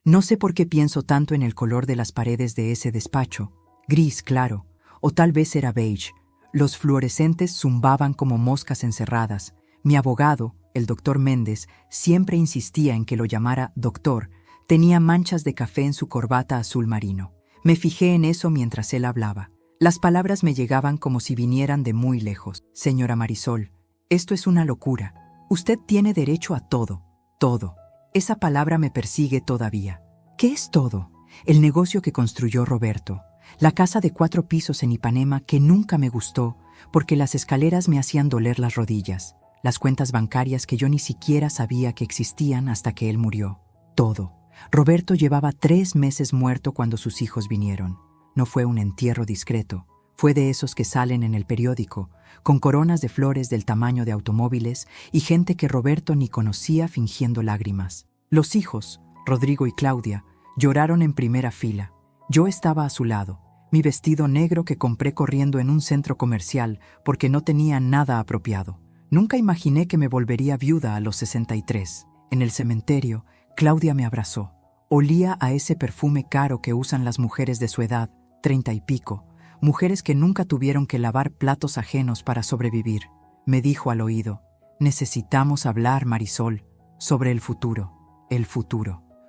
No sé por qué pienso tanto en el color de las paredes de ese despacho, gris claro, o tal vez era beige. Los fluorescentes zumbaban como moscas encerradas. Mi abogado, el doctor Méndez, siempre insistía en que lo llamara doctor. Tenía manchas de café en su corbata azul marino. Me fijé en eso mientras él hablaba. Las palabras me llegaban como si vinieran de muy lejos. Señora Marisol, esto es una locura. Usted tiene derecho a todo, todo. Esa palabra me persigue todavía. ¿Qué es todo? El negocio que construyó Roberto. La casa de 4 pisos en Ipanema que nunca me gustó porque las escaleras me hacían doler las rodillas. Las cuentas bancarias que yo ni siquiera sabía que existían hasta que él murió. Todo. Roberto llevaba 3 meses muerto cuando sus hijos vinieron. No fue un entierro discreto. Fue de esos que salen en el periódico, con coronas de flores del tamaño de automóviles y gente que Roberto ni conocía fingiendo lágrimas. Los hijos, Rodrigo y Claudia, lloraron en primera fila. Yo estaba a su lado, mi vestido negro que compré corriendo en un centro comercial porque no tenía nada apropiado. Nunca imaginé que me volvería viuda a los 63. En el cementerio, Claudia me abrazó. Olía a ese perfume caro que usan las mujeres de su edad, 30 y pico, mujeres que nunca tuvieron que lavar platos ajenos para sobrevivir. Me dijo al oído, necesitamos hablar, Marisol, sobre el futuro,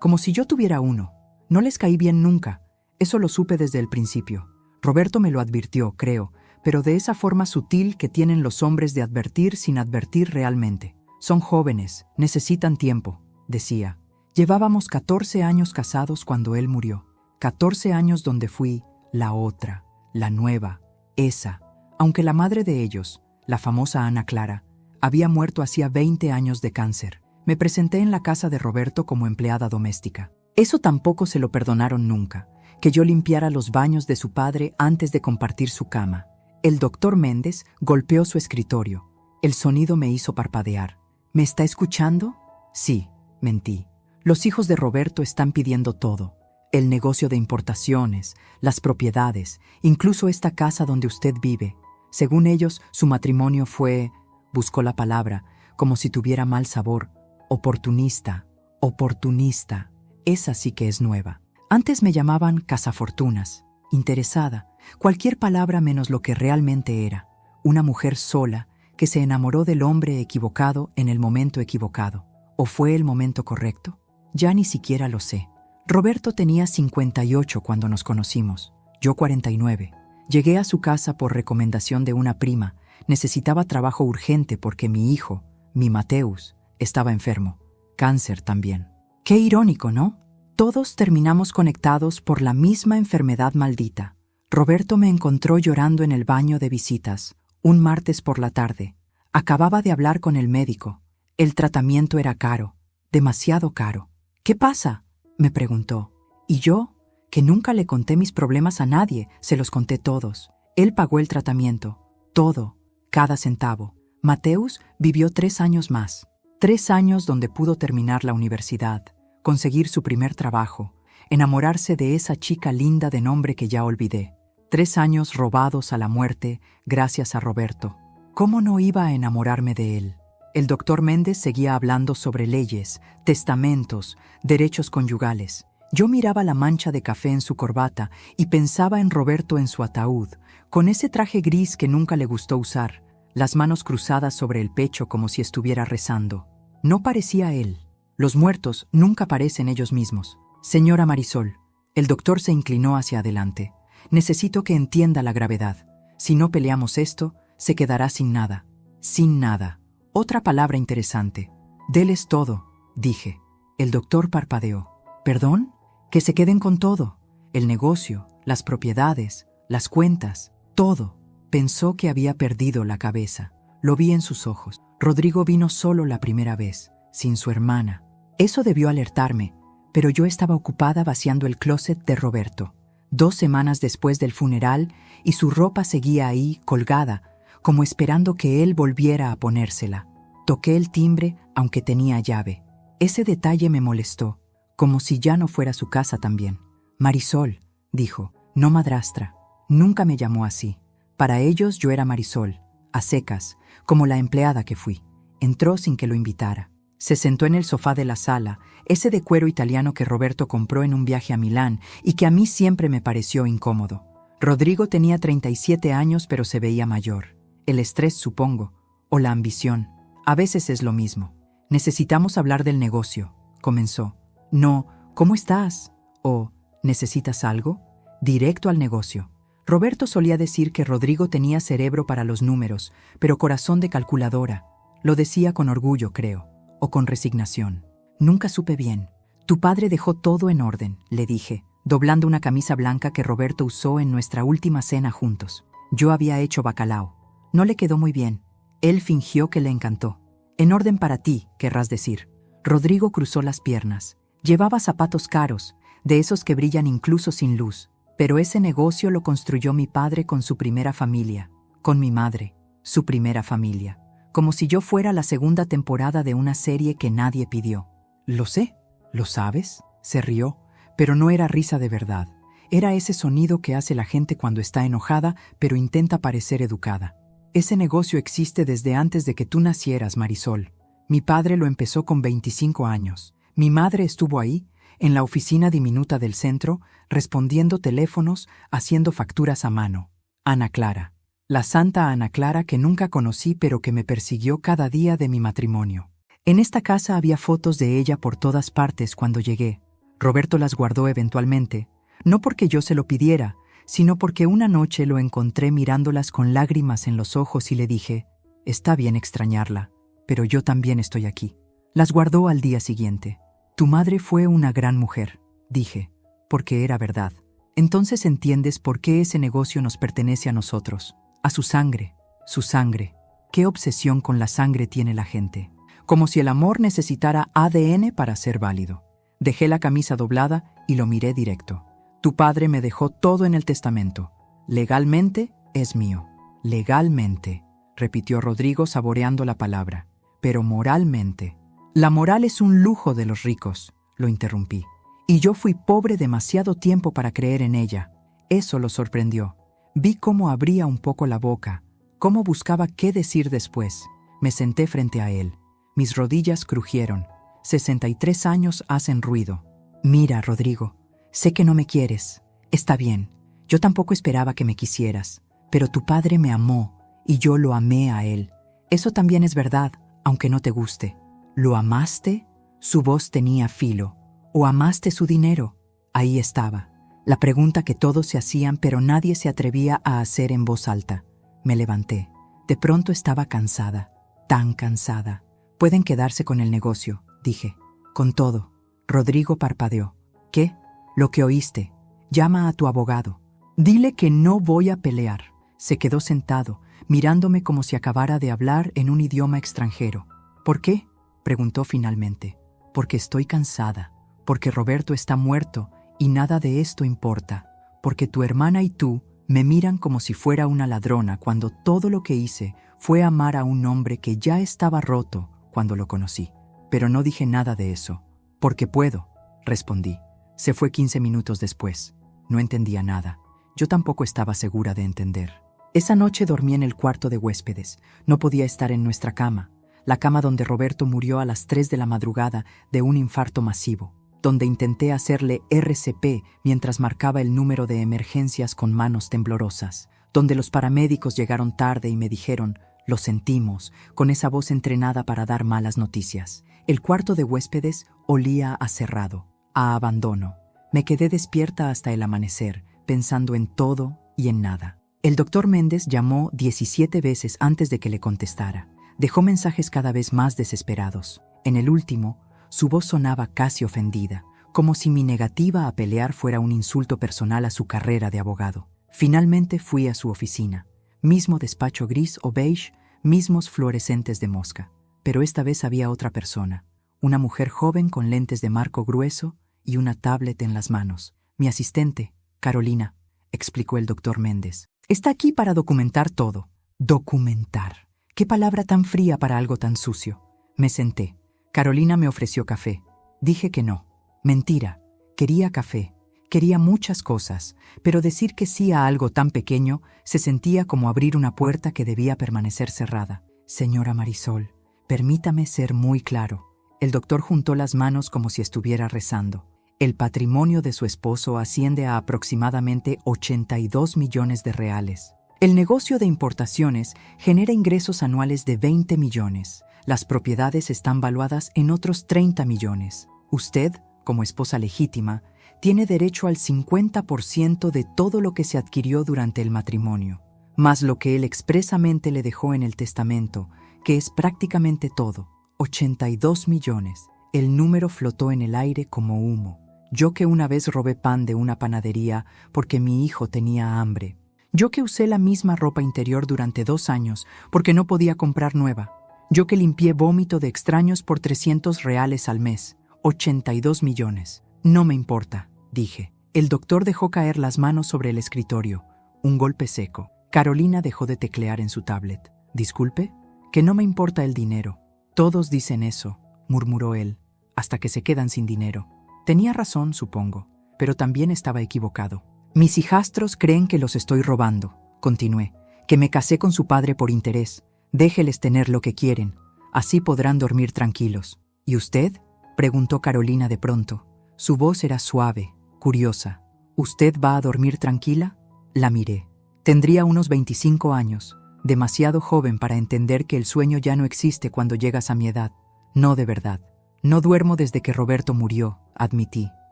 como si yo tuviera uno. No les caí bien nunca, eso lo supe desde el principio. Roberto me lo advirtió, creo, pero de esa forma sutil que tienen los hombres de advertir sin advertir realmente. Son jóvenes, necesitan tiempo, decía. Llevábamos 14 años casados cuando él murió. 14 años donde fui la otra, la nueva, esa. Aunque la madre de ellos, la famosa Ana Clara, había muerto hacía 20 años de cáncer. Me presenté en la casa de Roberto como empleada doméstica. Eso tampoco se lo perdonaron nunca, que yo limpiara los baños de su padre antes de compartir su cama. El doctor Méndez golpeó su escritorio. El sonido me hizo parpadear. ¿Me está escuchando? Sí, mentí. Los hijos de Roberto están pidiendo todo. El negocio de importaciones, las propiedades, incluso esta casa donde usted vive. Según ellos, su matrimonio fue, buscó la palabra, como si tuviera mal sabor, oportunista, oportunista. Esa sí que es nueva. Antes me llamaban cazafortunas, interesada, cualquier palabra menos lo que realmente era. Una mujer sola que se enamoró del hombre equivocado en el momento equivocado. ¿O fue el momento correcto? Ya ni siquiera lo sé. Roberto tenía 58 cuando nos conocimos, yo 49. Llegué a su casa por recomendación de una prima. Necesitaba trabajo urgente porque mi hijo, mi Mateus, estaba enfermo. Cáncer también. Qué irónico, ¿no? Todos terminamos conectados por la misma enfermedad maldita. Roberto me encontró llorando en el baño de visitas, un martes por la tarde. Acababa de hablar con el médico. El tratamiento era caro, demasiado caro. ¿Qué pasa?, me preguntó. Y yo, que nunca le conté mis problemas a nadie, se los conté todos. Él pagó el tratamiento, todo, cada centavo. Mateus vivió 3 años más. 3 años donde pudo terminar la universidad, conseguir su primer trabajo, enamorarse de esa chica linda de nombre que ya olvidé. 3 años robados a la muerte gracias a Roberto. ¿Cómo no iba a enamorarme de él? El doctor Méndez seguía hablando sobre leyes, testamentos, derechos conyugales. Yo miraba la mancha de café en su corbata y pensaba en Roberto en su ataúd, con ese traje gris que nunca le gustó usar, las manos cruzadas sobre el pecho como si estuviera rezando. No parecía él. Los muertos nunca parecen ellos mismos. Señora Marisol, el doctor se inclinó hacia adelante. Necesito que entienda la gravedad. Si no peleamos esto, se quedará sin nada. Sin nada. Otra palabra interesante. Deles todo, dije. El doctor parpadeó. ¿Perdón? Que se queden con todo. El negocio, las propiedades, las cuentas, todo. Pensó que había perdido la cabeza. Lo vi en sus ojos. Rodrigo vino solo la primera vez, sin su hermana. Eso debió alertarme, pero yo estaba ocupada vaciando el closet de Roberto. 2 semanas después del funeral y su ropa seguía ahí, colgada, como esperando que él volviera a ponérsela. Toqué el timbre, aunque tenía llave. Ese detalle me molestó, como si ya no fuera su casa también. Marisol, dijo, no madrastra. Nunca me llamó así. Para ellos yo era Marisol, a secas, como la empleada que fui. Entró sin que lo invitara. Se sentó en el sofá de la sala, ese de cuero italiano que Roberto compró en un viaje a Milán y que a mí siempre me pareció incómodo. Rodrigo tenía 37 años, pero se veía mayor. El estrés, supongo, o la ambición. A veces es lo mismo. Necesitamos hablar del negocio, comenzó. No, ¿cómo estás? O, ¿necesitas algo? Directo al negocio. Roberto solía decir que Rodrigo tenía cerebro para los números, pero corazón de calculadora. Lo decía con orgullo, creo, o con resignación. Nunca supe bien. Tu padre dejó todo en orden, le dije, doblando una camisa blanca que Roberto usó en nuestra última cena juntos. Yo había hecho bacalao. No le quedó muy bien. Él fingió que le encantó. En orden para ti, querrás decir. Rodrigo cruzó las piernas. Llevaba zapatos caros, de esos que brillan incluso sin luz. Pero ese negocio lo construyó mi padre con su primera familia, con mi madre, su primera familia. Como si yo fuera la segunda temporada de una serie que nadie pidió. Lo sé, ¿lo sabes? Se rió, pero no era risa de verdad. Era ese sonido que hace la gente cuando está enojada, pero intenta parecer educada. Ese negocio existe desde antes de que tú nacieras, Marisol. Mi padre lo empezó con 25 años. Mi madre estuvo ahí, en la oficina diminuta del centro, respondiendo teléfonos, haciendo facturas a mano. Ana Clara. La santa Ana Clara que nunca conocí pero que me persiguió cada día de mi matrimonio. En esta casa había fotos de ella por todas partes cuando llegué. Roberto las guardó eventualmente, no porque yo se lo pidiera, sino porque una noche lo encontré mirándolas con lágrimas en los ojos y le dije, está bien extrañarla, pero yo también estoy aquí. Las guardó al día siguiente. Tu madre fue una gran mujer, dije, porque era verdad. Entonces entiendes por qué ese negocio nos pertenece a nosotros, a su sangre, su sangre. ¿Qué obsesión con la sangre tiene la gente? Como si el amor necesitara ADN para ser válido. Dejé la camisa doblada y lo miré directo. Tu padre me dejó todo en el testamento. Legalmente es mío. Legalmente, repitió Rodrigo saboreando la palabra. Pero moralmente. La moral es un lujo de los ricos, lo interrumpí. Y yo fui pobre demasiado tiempo para creer en ella. Eso lo sorprendió. Vi cómo abría un poco la boca, cómo buscaba qué decir después. Me senté frente a él. Mis rodillas crujieron. 63 años hacen ruido. Mira, Rodrigo, sé que no me quieres. Está bien. Yo tampoco esperaba que me quisieras. Pero tu padre me amó y yo lo amé a él. Eso también es verdad, aunque no te guste. ¿Lo amaste? Su voz tenía filo. ¿O amaste su dinero? Ahí estaba. La pregunta que todos se hacían, pero nadie se atrevía a hacer en voz alta. Me levanté. De pronto estaba cansada. Tan cansada. Pueden quedarse con el negocio, dije. Con todo. Rodrigo parpadeó. ¿Qué? Lo que oíste. Llama a tu abogado. Dile que no voy a pelear. Se quedó sentado, mirándome como si acabara de hablar en un idioma extranjero. ¿Por qué? Preguntó finalmente. Porque estoy cansada. Porque Roberto está muerto y nada de esto importa. Porque tu hermana y tú me miran como si fuera una ladrona cuando todo lo que hice fue amar a un hombre que ya estaba roto cuando lo conocí. Pero no dije nada de eso. Porque puedo, respondí. Se fue 15 minutos después. No entendía nada. Yo tampoco estaba segura de entender. Esa noche dormí en el cuarto de huéspedes. No podía estar en nuestra cama. La cama donde Roberto murió a las 3 de la madrugada de un infarto masivo, donde intenté hacerle RCP mientras marcaba el número de emergencias con manos temblorosas, donde los paramédicos llegaron tarde y me dijeron, lo sentimos, con esa voz entrenada para dar malas noticias. El cuarto de huéspedes olía a cerrado, a abandono. Me quedé despierta hasta el amanecer, pensando en todo y en nada. El doctor Méndez llamó 17 veces antes de que le contestara. Dejó mensajes cada vez más desesperados. En el último, su voz sonaba casi ofendida, como si mi negativa a pelear fuera un insulto personal a su carrera de abogado. Finalmente fui a su oficina. Mismo despacho gris o beige, mismos fluorescentes de mosca. Pero esta vez había otra persona. Una mujer joven con lentes de marco grueso y una tablet en las manos. Mi asistente, Carolina, explicó el doctor Méndez. Está aquí para documentar todo. Documentar. ¿Qué palabra tan fría para algo tan sucio? Me senté. Carolina me ofreció café. Dije que no. Mentira. Quería café. Quería muchas cosas, pero decir que sí a algo tan pequeño se sentía como abrir una puerta que debía permanecer cerrada. Señora Marisol, permítame ser muy claro. El doctor juntó las manos como si estuviera rezando. El patrimonio de su esposo asciende a aproximadamente 82 millones de reales. El negocio de importaciones genera ingresos anuales de 20 millones. Las propiedades están valuadas en otros 30 millones. Usted, como esposa legítima, tiene derecho al 50% de todo lo que se adquirió durante el matrimonio, más lo que él expresamente le dejó en el testamento, que es prácticamente todo, 82 millones. El número flotó en el aire como humo. Yo que una vez robé pan de una panadería porque mi hijo tenía hambre. Yo que usé la misma ropa interior durante 2 años porque no podía comprar nueva. Yo que limpié vómito de extraños por 300 reales al mes. 82 millones. No me importa, dije. El doctor dejó caer las manos sobre el escritorio. Un golpe seco. Carolina dejó de teclear en su tablet. «Disculpe, que no me importa el dinero». «Todos dicen eso», murmuró él, «hasta que se quedan sin dinero». Tenía razón, supongo, pero también estaba equivocado. «Mis hijastros creen que los estoy robando», continué, «que me casé con su padre por interés. Déjeles tener lo que quieren. Así podrán dormir tranquilos». «¿Y usted?», preguntó Carolina de pronto. Su voz era suave, curiosa. «¿Usted va a dormir tranquila?». La miré. Tendría unos 25 años, demasiado joven para entender que el sueño ya no existe cuando llegas a mi edad. No de verdad. «No duermo desde que Roberto murió», admití.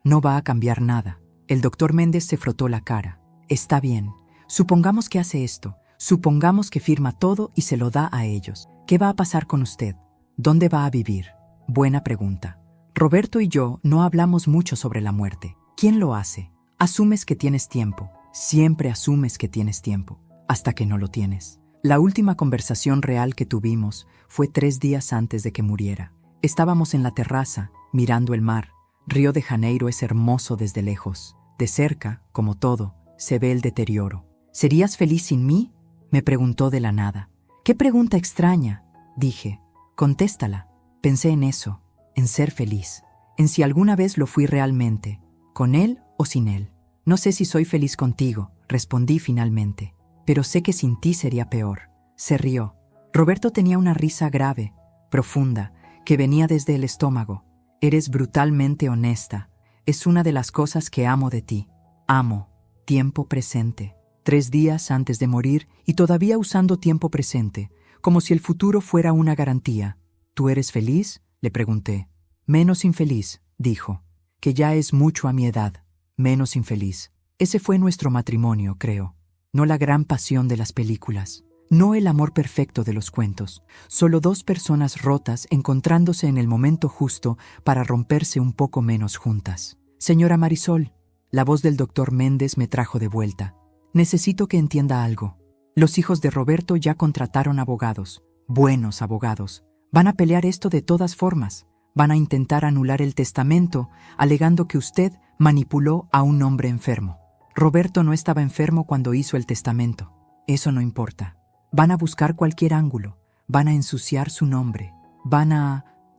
«No va a cambiar nada». El doctor Méndez se frotó la cara. «Está bien. Supongamos que hace esto. Supongamos que firma todo y se lo da a ellos. ¿Qué va a pasar con usted? ¿Dónde va a vivir?». Buena pregunta. Roberto y yo no hablamos mucho sobre la muerte. ¿Quién lo hace? Asumes que tienes tiempo. Siempre asumes que tienes tiempo, hasta que no lo tienes. La última conversación real que tuvimos fue 3 días antes de que muriera. Estábamos en la terraza, mirando el mar. Río de Janeiro es hermoso desde lejos. De cerca, como todo, se ve el deterioro. «¿Serías feliz sin mí?», me preguntó de la nada. «Qué pregunta extraña», dije. «Contéstala». Pensé en eso, en ser feliz, en si alguna vez lo fui realmente, con él o sin él. «No sé si soy feliz contigo», respondí finalmente, «pero sé que sin ti sería peor». Se rió. Roberto tenía una risa grave, profunda, que venía desde el estómago. «Eres brutalmente honesta. Es una de las cosas que amo de ti. Amo. Tiempo presente». 3 días antes de morir y todavía usando tiempo presente, como si el futuro fuera una garantía. «¿Tú eres feliz?», le pregunté. «Menos infeliz», dijo, «que ya es mucho a mi edad. Menos infeliz». Ese fue nuestro matrimonio, creo. No la gran pasión de las películas. No el amor perfecto de los cuentos. Solo 2 personas rotas encontrándose en el momento justo para romperse un poco menos juntas. «Señora Marisol», la voz del doctor Méndez me trajo de vuelta. «Necesito que entienda algo. Los hijos de Roberto ya contrataron abogados. Buenos abogados. Van a pelear esto de todas formas. Van a intentar anular el testamento, alegando que usted manipuló a un hombre enfermo. Roberto no estaba enfermo cuando hizo el testamento. Eso no importa. Van a buscar cualquier ángulo. Van a ensuciar su nombre.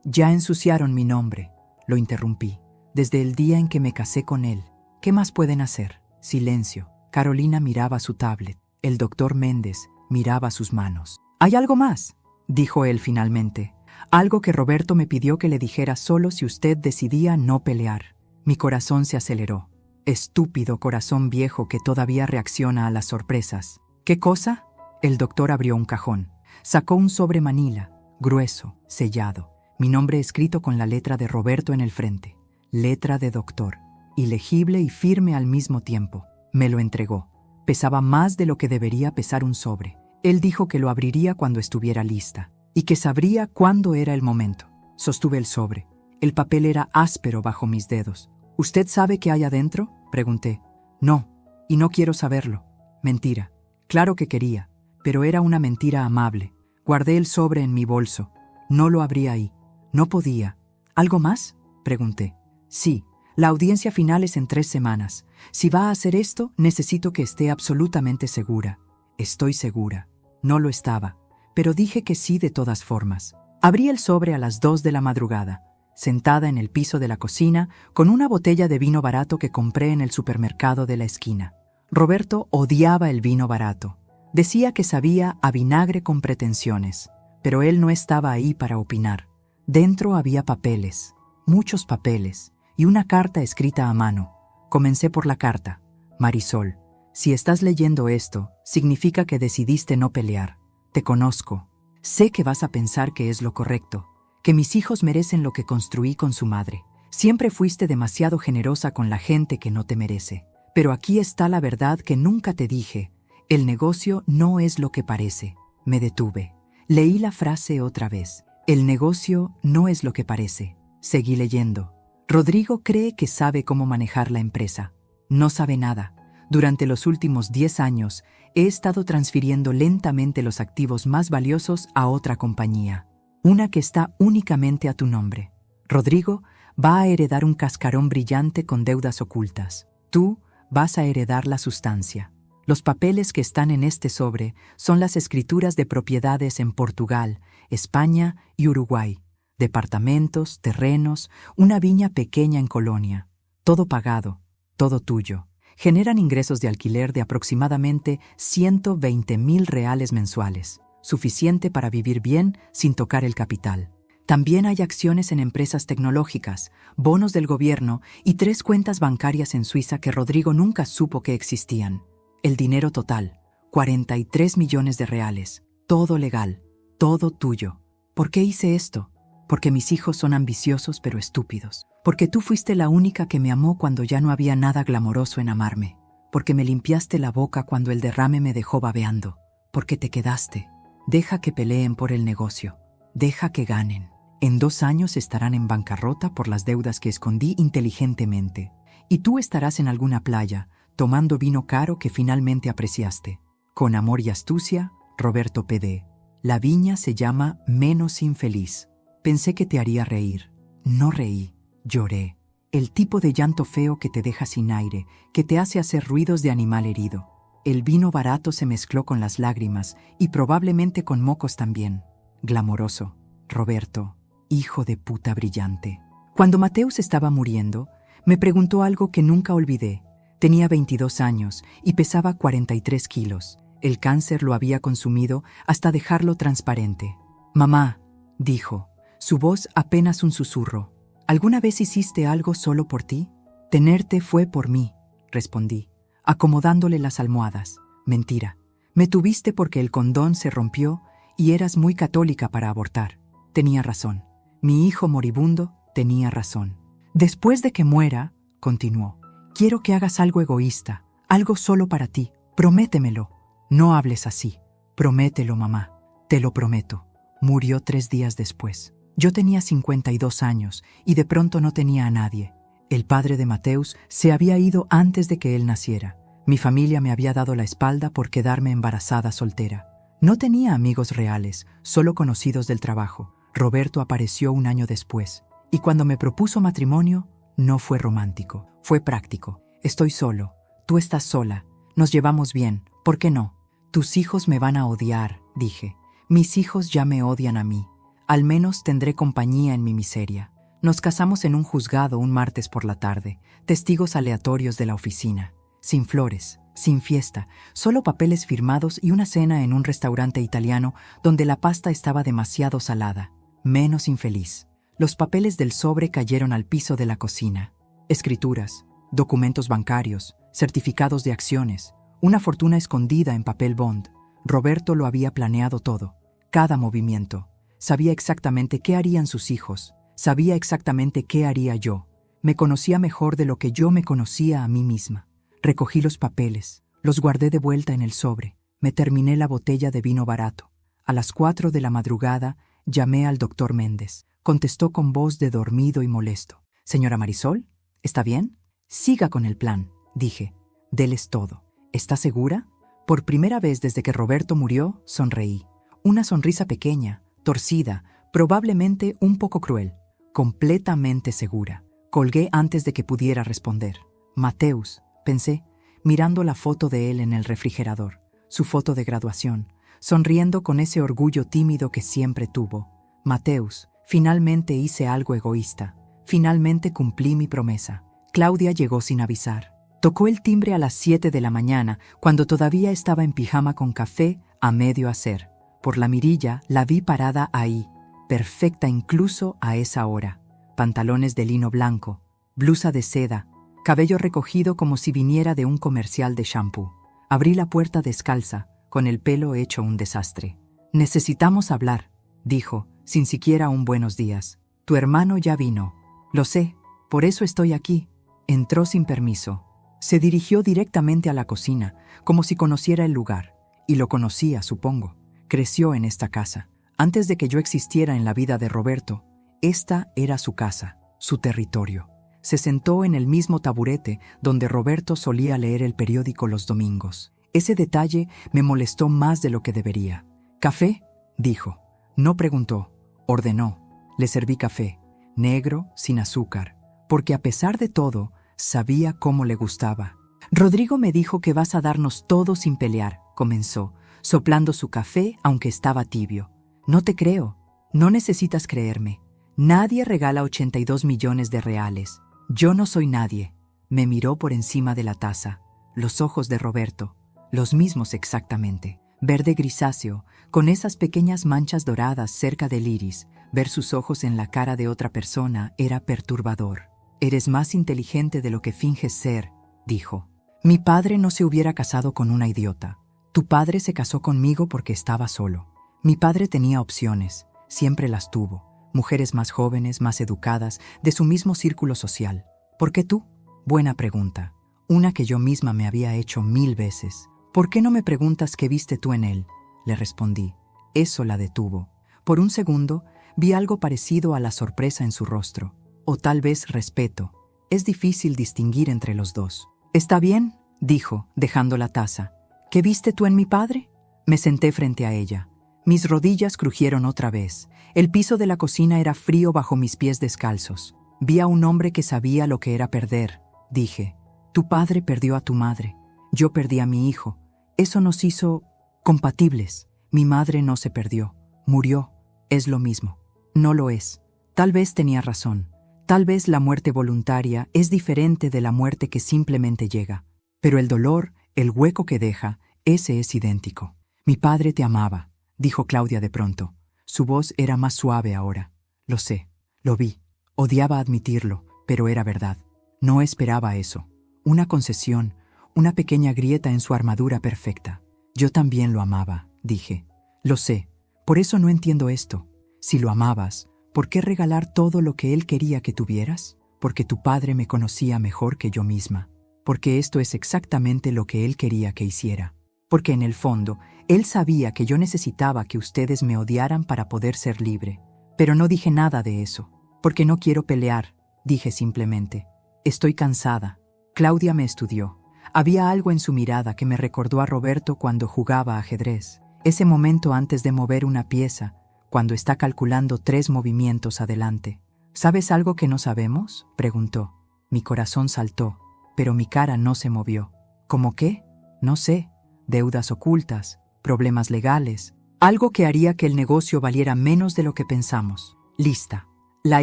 Ya ensuciaron mi nombre», lo interrumpí. «Desde el día en que me casé con él. ¿Qué más pueden hacer?». Silencio. Carolina miraba su tablet. El doctor Méndez miraba sus manos. «¿Hay algo más?», dijo él finalmente. «Algo que Roberto me pidió que le dijera solo si usted decidía no pelear». Mi corazón se aceleró. Estúpido corazón viejo que todavía reacciona a las sorpresas. «¿Qué cosa?». El doctor abrió un cajón. Sacó un sobre manila, grueso, sellado. Mi nombre escrito con la letra de Roberto en el frente. Letra de doctor. Ilegible y firme al mismo tiempo. Me lo entregó. Pesaba más de lo que debería pesar un sobre. Él dijo que lo abriría cuando estuviera lista y que sabría cuándo era el momento. Sostuve el sobre. El papel era áspero bajo mis dedos. «¿Usted sabe qué hay adentro?», pregunté. «No, y no quiero saberlo». Mentira. Claro que quería, pero era una mentira amable. Guardé el sobre en mi bolso. No lo abrí ahí. No podía. «¿Algo más?», pregunté. «Sí. La audiencia final es en 3 semanas. Si va a hacer esto, necesito que esté absolutamente segura». Estoy segura. No lo estaba, pero dije que sí de todas formas. Abrí el sobre a las 2 de la madrugada, sentada en el piso de la cocina, con una botella de vino barato que compré en el supermercado de la esquina. Roberto odiaba el vino barato. Decía que sabía a vinagre con pretensiones, pero él no estaba ahí para opinar. Dentro había papeles, muchos papeles, y una carta escrita a mano. Comencé por la carta. Marisol, si estás leyendo esto, significa que decidiste no pelear. Te conozco. Sé que vas a pensar que es lo correcto, que mis hijos merecen lo que construí con su madre. Siempre fuiste demasiado generosa con la gente que no te merece. Pero aquí está la verdad que nunca te dije. El negocio no es lo que parece. Me detuve. Leí la frase otra vez. El negocio no es lo que parece. Seguí leyendo. Rodrigo cree que sabe cómo manejar la empresa. No sabe nada. Durante los últimos 10 años, he estado transfiriendo lentamente los activos más valiosos a otra compañía. Una que está únicamente a tu nombre. Rodrigo va a heredar un cascarón brillante con deudas ocultas. Tú vas a heredar la sustancia. Los papeles que están en este sobre son las escrituras de propiedades en Portugal, España y Uruguay. Departamentos, terrenos, una viña pequeña en Colonia. Todo pagado, todo tuyo. Generan ingresos de alquiler de aproximadamente 120.000 reales mensuales, suficiente para vivir bien sin tocar el capital. También hay acciones en empresas tecnológicas, bonos del gobierno y 3 cuentas bancarias en Suiza que Rodrigo nunca supo que existían. El dinero total, 43 millones de reales. Todo legal, todo tuyo. ¿Por qué hice esto? Porque mis hijos son ambiciosos pero estúpidos. Porque tú fuiste la única que me amó cuando ya no había nada glamoroso en amarme. Porque me limpiaste la boca cuando el derrame me dejó babeando. Porque te quedaste. Deja que peleen por el negocio. Deja que ganen. En 2 años estarán en bancarrota por las deudas que escondí inteligentemente. Y tú estarás en alguna playa, tomando vino caro que finalmente apreciaste. Con amor y astucia, Roberto P.D. La viña se llama Menos Infeliz. Pensé que te haría reír. No reí, lloré. El tipo de llanto feo que te deja sin aire, que te hace hacer ruidos de animal herido. El vino barato se mezcló con las lágrimas y probablemente con mocos también. Glamoroso. Roberto, hijo de puta brillante. Cuando Mateus estaba muriendo, me preguntó algo que nunca olvidé. Tenía 22 años y pesaba 43 kilos. El cáncer lo había consumido hasta dejarlo transparente. Mamá, dijo, su voz apenas un susurro. ¿Alguna vez hiciste algo solo por ti? Tenerte fue por mí, respondí, acomodándole las almohadas. Mentira. Me tuviste porque el condón se rompió y eras muy católica para abortar. Tenía razón. Mi hijo moribundo tenía razón. Después de que muera, continuó, quiero que hagas algo egoísta, algo solo para ti. Prométemelo. No hables así. Promételo, mamá. Te lo prometo. Murió 3 días después. Yo tenía 52 años y de pronto no tenía a nadie. El padre de Mateus se había ido antes de que él naciera. Mi familia me había dado la espalda por quedarme embarazada soltera. No tenía amigos reales, solo conocidos del trabajo. Roberto apareció 1 año después. Y cuando me propuso matrimonio, no fue romántico, fue práctico. Estoy solo, tú estás sola, nos llevamos bien, ¿por qué no? Tus hijos me van a odiar, dije. Mis hijos ya me odian a mí. Al menos tendré compañía en mi miseria. Nos casamos en un juzgado un martes por la tarde, testigos aleatorios de la oficina. Sin flores, sin fiesta, solo papeles firmados y una cena en un restaurante italiano donde la pasta estaba demasiado salada. Menos infeliz. Los papeles del sobre cayeron al piso de la cocina. Escrituras, documentos bancarios, certificados de acciones, una fortuna escondida en papel bond. Roberto lo había planeado todo, cada movimiento. Sabía exactamente qué harían sus hijos, sabía exactamente qué haría yo. Me conocía mejor de lo que yo me conocía a mí misma. Recogí los papeles, los guardé de vuelta en el sobre. Me terminé la botella de vino barato. A las 4 de la madrugada llamé al doctor Méndez. Contestó con voz de dormido y molesto. Señora Marisol, ¿está bien? Siga con el plan, dije. Deles todo. ¿Está segura? Por primera vez desde que Roberto murió, sonreí. Una sonrisa pequeña, torcida, probablemente un poco cruel. Completamente segura. Colgué antes de que pudiera responder. Mateus, pensé, mirando la foto de él en el refrigerador. Su foto de graduación, sonriendo con ese orgullo tímido que siempre tuvo. Mateus, finalmente hice algo egoísta. Finalmente cumplí mi promesa. Claudia llegó sin avisar. Tocó el timbre a las 7 de la mañana, cuando todavía estaba en pijama con café a medio hacer. Por la mirilla la vi parada ahí, perfecta incluso a esa hora. Pantalones de lino blanco, blusa de seda, cabello recogido como si viniera de un comercial de shampoo. Abrí la puerta descalza, con el pelo hecho un desastre. «Necesitamos hablar», dijo, sin siquiera un buenos días. «Tu hermano ya vino». «Lo sé, por eso estoy aquí». Entró sin permiso. Se dirigió directamente a la cocina, como si conociera el lugar. Y lo conocía, supongo. Creció en esta casa. Antes de que yo existiera en la vida de Roberto, esta era su casa, su territorio. Se sentó en el mismo taburete donde Roberto solía leer el periódico los domingos. Ese detalle me molestó más de lo que debería. «¿Café?», dijo. No preguntó, ordenó. Le serví café, negro, sin azúcar, porque a pesar de todo, sabía cómo le gustaba. «Rodrigo me dijo que vas a darnos todo sin pelear», comenzó, soplando su café aunque estaba tibio. «No te creo. No necesitas creerme. Nadie regala 82 millones de reales. Yo no soy nadie». Me miró por encima de la taza. Los ojos de Roberto, los mismos exactamente. Verde grisáceo, con esas pequeñas manchas doradas cerca del iris. Ver sus ojos en la cara de otra persona era perturbador. «Eres más inteligente de lo que finges ser», dijo. «Mi padre no se hubiera casado con una idiota. Tu padre se casó conmigo porque estaba solo. Mi padre tenía opciones, siempre las tuvo. Mujeres más jóvenes, más educadas, de su mismo círculo social. ¿Por qué tú?». Buena pregunta. Una que yo misma me había hecho 1000 veces. «¿Por qué no me preguntas qué viste tú en él?», le respondí. Eso la detuvo. Por un segundo, vi algo parecido a la sorpresa en su rostro. O tal vez respeto. Es difícil distinguir entre los dos. «Está bien», dijo, dejando la taza. «¿Qué viste tú en mi padre?». Me senté frente a ella. Mis rodillas crujieron otra vez. El piso de la cocina era frío bajo mis pies descalzos. «Vi a un hombre que sabía lo que era perder», dije. «Tu padre perdió a tu madre. Yo perdí a mi hijo. Eso nos hizo compatibles. Mi madre no se perdió. Murió. Es lo mismo». «No lo es». Tal vez tenía razón. Tal vez la muerte voluntaria es diferente de la muerte que simplemente llega. Pero el dolor, el hueco que deja, ese es idéntico. «Mi padre te amaba», dijo Claudia de pronto. Su voz era más suave ahora. «Lo sé. Lo vi. Odiaba admitirlo, pero era verdad. No esperaba eso. Una concesión, una pequeña grieta en su armadura perfecta. Yo también lo amaba», dije. «Lo sé. Por eso no entiendo esto. Si lo amabas, ¿por qué regalar todo lo que él quería que tuvieras? Porque tu padre me conocía mejor que yo misma. Porque esto es exactamente lo que él quería que hiciera. Porque en el fondo, él sabía que yo necesitaba que ustedes me odiaran para poder ser libre. Pero no dije nada de eso. Porque no quiero pelear», dije simplemente. «Estoy cansada». Claudia me estudió. Había algo en su mirada que me recordó a Roberto cuando jugaba ajedrez. Ese momento antes de mover una pieza, cuando está calculando 3 movimientos adelante. «¿Sabes algo que no sabemos?», preguntó. Mi corazón saltó, pero mi cara no se movió. «¿Cómo qué?». «No sé. Deudas ocultas, problemas legales, algo que haría que el negocio valiera menos de lo que pensamos». «Lista». La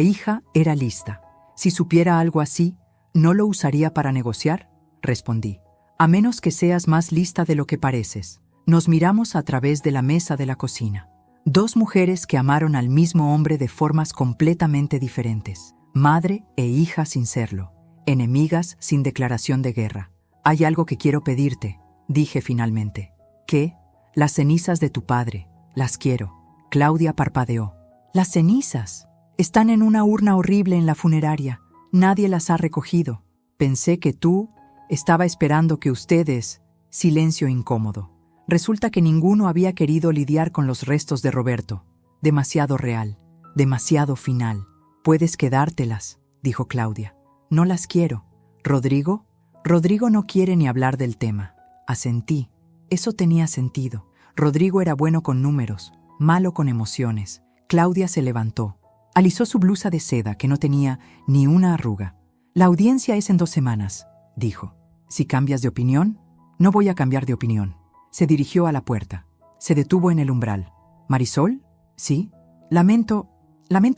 hija era lista. «Si supiera algo así, ¿no lo usaría para negociar?», respondí. «A menos que seas más lista de lo que pareces». Nos miramos a través de la mesa de la cocina. 2 mujeres que amaron al mismo hombre de formas completamente diferentes. Madre e hija sin serlo. Enemigas sin declaración de guerra. «Hay algo que quiero pedirte», dije finalmente. «¿Qué?». «Las cenizas de tu padre. Las quiero». Claudia parpadeó. «¿Las cenizas?». «Están en una urna horrible en la funeraria. Nadie las ha recogido. Pensé que tú...». «Estaba esperando que ustedes...». Silencio incómodo. Resulta que ninguno había querido lidiar con los restos de Roberto. Demasiado real, demasiado final. «Puedes quedártelas», dijo Claudia. «No las quiero». «¿Rodrigo?». «Rodrigo no quiere ni hablar del tema». Asentí. Eso tenía sentido. Rodrigo era bueno con números, malo con emociones. Claudia se levantó. Alisó su blusa de seda que no tenía ni una arruga. «La audiencia es en 2 semanas», dijo. «Si cambias de opinión...». «No voy a cambiar de opinión». Se dirigió a la puerta. Se detuvo en el umbral. «¿Marisol?». «Sí». Lamento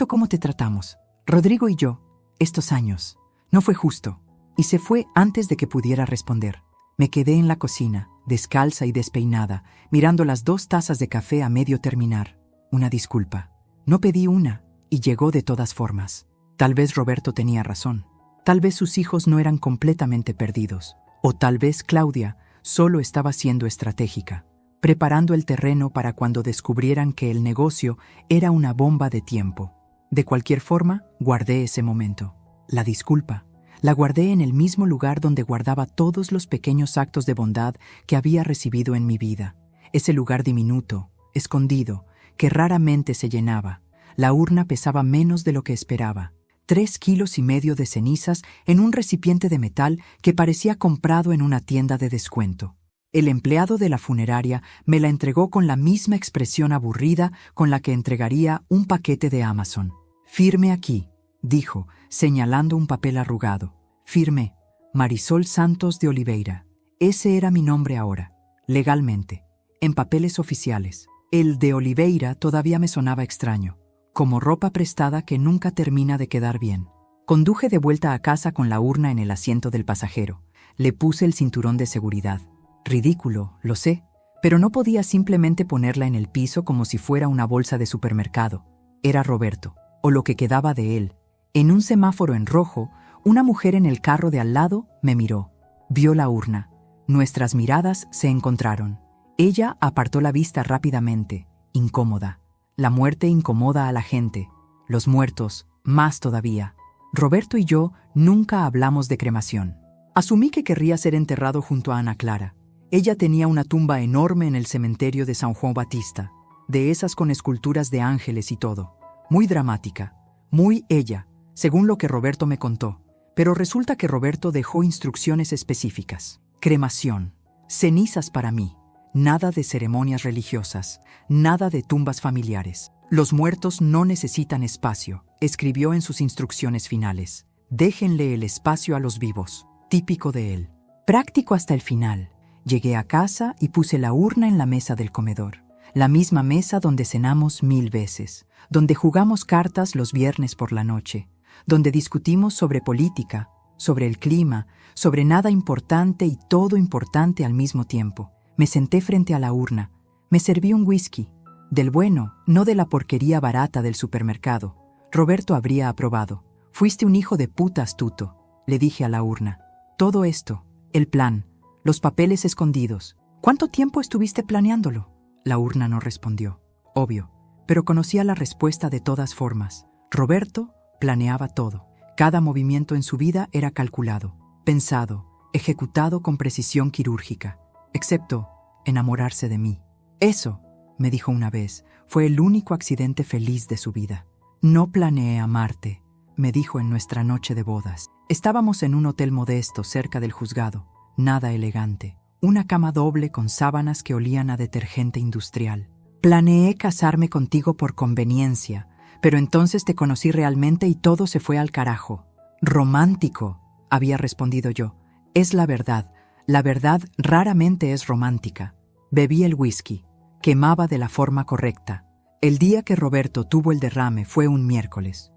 cómo te tratamos. Rodrigo y yo, estos años. No fue justo». Y se fue antes de que pudiera responder. Me quedé en la cocina, descalza y despeinada, mirando las 2 tazas de café a medio terminar. «Una disculpa». No pedí una, y llegó de todas formas. Tal vez Roberto tenía razón. Tal vez sus hijos no eran completamente perdidos. O tal vez Claudia solo estaba siendo estratégica, preparando el terreno para cuando descubrieran que el negocio era una bomba de tiempo. De cualquier forma, guardé ese momento. La disculpa la guardé en el mismo lugar donde guardaba todos los pequeños actos de bondad que había recibido en mi vida. Ese lugar diminuto, escondido, que raramente se llenaba. La urna pesaba menos de lo que esperaba. 3,5 kilos de cenizas en un recipiente de metal que parecía comprado en una tienda de descuento. El empleado de la funeraria me la entregó con la misma expresión aburrida con la que entregaría un paquete de Amazon. «Firme aquí», dijo, señalando un papel arrugado. Firmé, Marisol Santos de Oliveira. Ese era mi nombre ahora, legalmente, en papeles oficiales. El de Oliveira todavía me sonaba extraño, como ropa prestada que nunca termina de quedar bien. Conduje de vuelta a casa con la urna en el asiento del pasajero. Le puse el cinturón de seguridad. Ridículo, lo sé, pero no podía simplemente ponerla en el piso como si fuera una bolsa de supermercado. Era Roberto, o lo que quedaba de él. En un semáforo en rojo, una mujer en el carro de al lado me miró. Vio la urna. Nuestras miradas se encontraron. Ella apartó la vista rápidamente, incómoda. La muerte incomoda a la gente. Los muertos, más todavía. Roberto y yo nunca hablamos de cremación. Asumí que querría ser enterrado junto a Ana Clara. Ella tenía una tumba enorme en el cementerio de San Juan Batista, de esas con esculturas de ángeles y todo. Muy dramática, muy ella, según lo que Roberto me contó. Pero resulta que Roberto dejó instrucciones específicas. Cremación, cenizas para mí, nada de ceremonias religiosas, nada de tumbas familiares. Los muertos no necesitan espacio, escribió en sus instrucciones finales. Déjenle el espacio a los vivos, típico de él. Práctico hasta el final. Llegué a casa y puse la urna en la mesa del comedor. La misma mesa donde cenamos 1000 veces, donde jugamos cartas los viernes por la noche, donde discutimos sobre política, sobre el clima, sobre nada importante y todo importante al mismo tiempo. Me senté frente a la urna. Me serví un whisky. Del bueno, no de la porquería barata del supermercado. Roberto habría aprobado. Fuiste un hijo de puta astuto, le dije a la urna. Todo esto, el plan, los papeles escondidos. ¿Cuánto tiempo estuviste planeándolo? La urna no respondió. Obvio, pero conocía la respuesta de todas formas. Roberto planeaba todo. Cada movimiento en su vida era calculado, pensado, ejecutado con precisión quirúrgica, excepto enamorarse de mí. Eso, me dijo una vez, fue el único accidente feliz de su vida. No planeé amarte, me dijo en nuestra noche de bodas. Estábamos en un hotel modesto cerca del juzgado, nada elegante. Una cama doble con sábanas que olían a detergente industrial. Planeé casarme contigo por conveniencia, pero entonces te conocí realmente y todo se fue al carajo. Romántico, había respondido yo. Es la verdad raramente es romántica. Bebí el whisky, quemaba de la forma correcta. El día que Roberto tuvo el derrame fue un miércoles